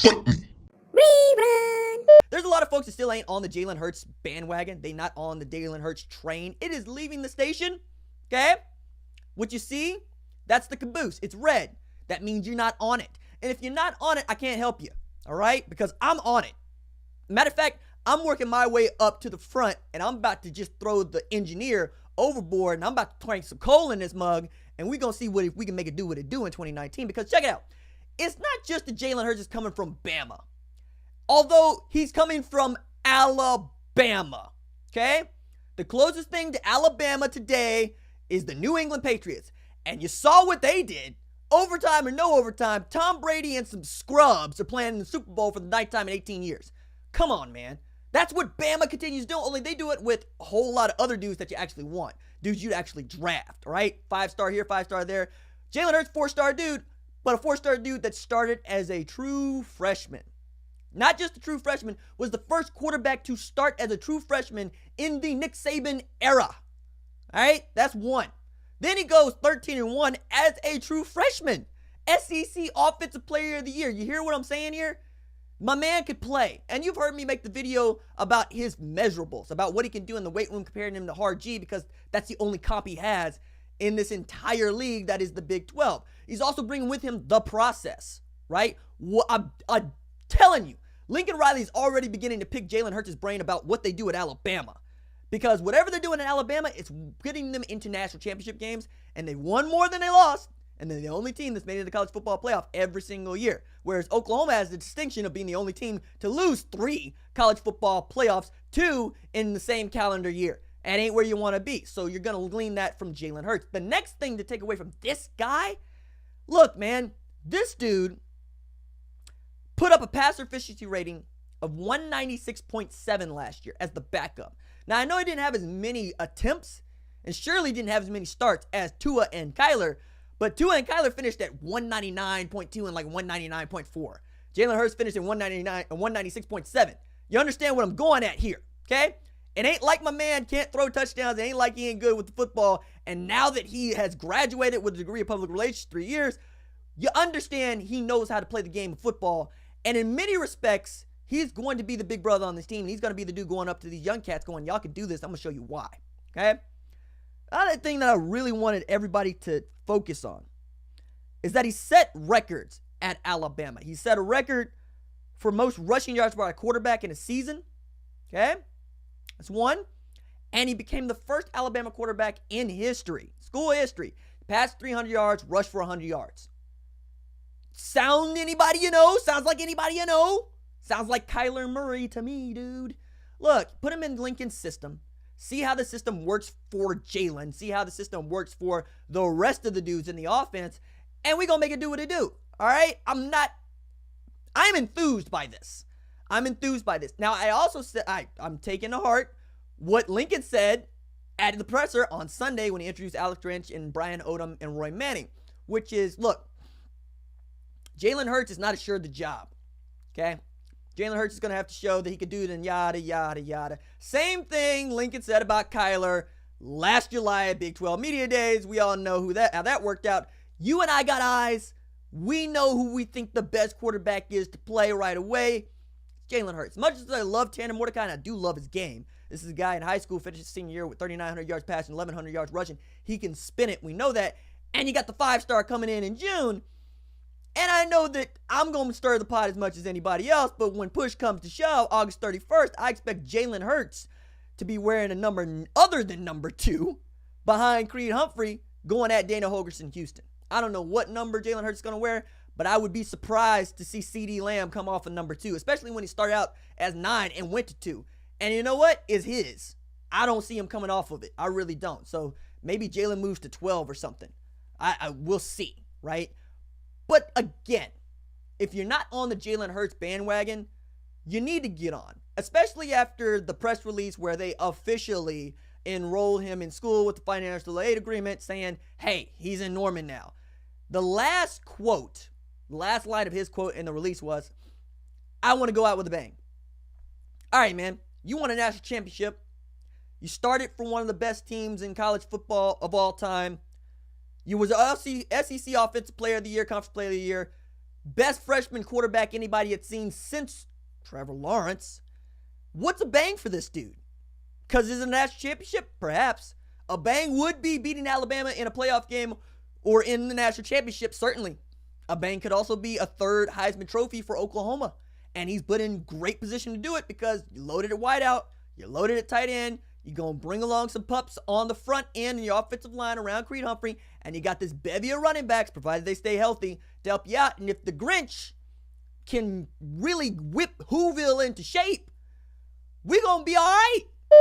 Fight me. Rerun. There's a lot of folks that still ain't on the Jalen Hurts bandwagon. They not on the Jalen Hurts train. It is leaving the station, okay? What you see, that's the caboose. It's red. That means you're not on it. And if you're not on it, I can't help you, all right? Because I'm on it. Matter of fact, I'm working my way up to the front, and I'm about to just throw the engineer overboard, and I'm about to crank some coal in this mug, and we're going to see if we can make it do what it do in 2019. Because check it out. It's not just that Jalen Hurts is coming from Bama. Although he's coming from Alabama, okay? The closest thing to Alabama today is the New England Patriots. And you saw what they did. Overtime or no overtime, Tom Brady and some scrubs are playing in the Super Bowl for the ninth time in 18 years. Come on, man. That's what Bama continues doing, only they do it with a whole lot of other dudes that you actually want. Dudes you'd actually draft, all right? 5-star here, 5-star there. Jalen Hurts, 4-star dude, but a 4-star dude that started as a true freshman. Not just a true freshman, was the first quarterback to start as a true freshman in the Nick Saban era. All right, that's one. Then he goes 13-1 as a true freshman. SEC Offensive Player of the Year. You hear what I'm saying here? My man could play. And you've heard me make the video about his measurables, about what he can do in the weight room, comparing him to Hard G, because that's the only comp he has in this entire league that is the Big 12. He's also bringing with him the process, right? I'm telling you, Lincoln Riley's already beginning to pick Jalen Hurts' brain about what they do at Alabama. Because whatever they're doing in Alabama, it's getting them into national championship games, and they won more than they lost. And they're the only team that's made it to the college football playoff every single year. Whereas Oklahoma has the distinction of being the only team to lose 3 college football playoffs, 2 in the same calendar year. And ain't where you want to be. So you're going to glean that from Jalen Hurts. The next thing to take away from this guy, look, man, this dude put up a passer efficiency rating of 196.7 last year as the backup. Now, I know he didn't have as many attempts and surely didn't have as many starts as Tua and Kyler, but Tua and Kyler finished at 199.2 and like 199.4. Jalen Hurts finished at 199 and 196.7. You understand what I'm going at here, okay? It ain't like my man can't throw touchdowns. It ain't like he ain't good with the football. And now that he has graduated with a degree of public relations, 3 years, you understand he knows how to play the game of football. And in many respects, he's going to be the big brother on this team. And he's going to be the dude going up to these young cats going, y'all can do this. I'm going to show you why. Okay? Another thing that I really wanted everybody to focus on is that he set records at Alabama. He set a record for most rushing yards by a quarterback in a season. Okay? That's one. And he became the first Alabama quarterback in history, school history, past 300 yards, rush for 100 yards. Sound anybody you know? Sounds like anybody you know? Sounds like Kyler Murray to me, dude. Look, put him in Lincoln's system. See how the system works for Jalen. See how the system works for the rest of the dudes in the offense. And we're going to make it do what it do. All right? I'm enthused by this. I'm enthused by this. Now, I also said, I'm taking to heart what Lincoln said at the presser on Sunday when he introduced Alex Grinch and Brian Odom and Roy Manning, which is, look, Jalen Hurts is not assured the job, okay? Jalen Hurts is going to have to show that he could do it and yada, yada, yada. Same thing Lincoln said about Kyler last July at Big 12 Media Days. We all know how that worked out. You and I got eyes. We know who we think the best quarterback is to play right away. Jalen Hurts. Much as I love Tanner Mordecai, and I do love his game. This is a guy in high school, finished his senior year with 3,900 yards passing, 1,100 yards rushing. He can spin it. We know that. And you got the 5-star coming in June. And I know that I'm going to stir the pot as much as anybody else, but when push comes to shove, August 31st, I expect Jalen Hurts to be wearing a number other than number 2 behind Creed Humphrey going at Dana Holgorsen Houston. I don't know what number Jalen Hurts is going to wear, but I would be surprised to see CeeDee Lamb come off of number 2, especially when he started out as 9 and went to 2. And you know what? It's his. I don't see him coming off of it. I really don't. So maybe Jalen moves to 12 or something. I will see, right? But again, if you're not on the Jalen Hurts bandwagon, you need to get on, especially after the press release where they officially enroll him in school with the financial aid agreement saying, hey, he's in Norman now. The last line of his quote in the release was, I want to go out with a bang. All right, man, you won a national championship. You started for one of the best teams in college football of all time. You was an SEC Offensive Player of the Year, Conference Player of the Year. best freshman quarterback anybody had seen since Trevor Lawrence. What's a bang for this dude? Because it's a national championship? Perhaps. A bang would be beating Alabama in a playoff game or in the national championship, certainly. A bang could also be a third Heisman Trophy for Oklahoma. And he's put in great position to do it because you loaded at wideout, you loaded at tight end, you're going to bring along some pups on the front end in your offensive line around Creed Humphrey, and you got this bevy of running backs, provided they stay healthy, to help you out. And if the Grinch can really whip Whoville into shape, we're going to be all right.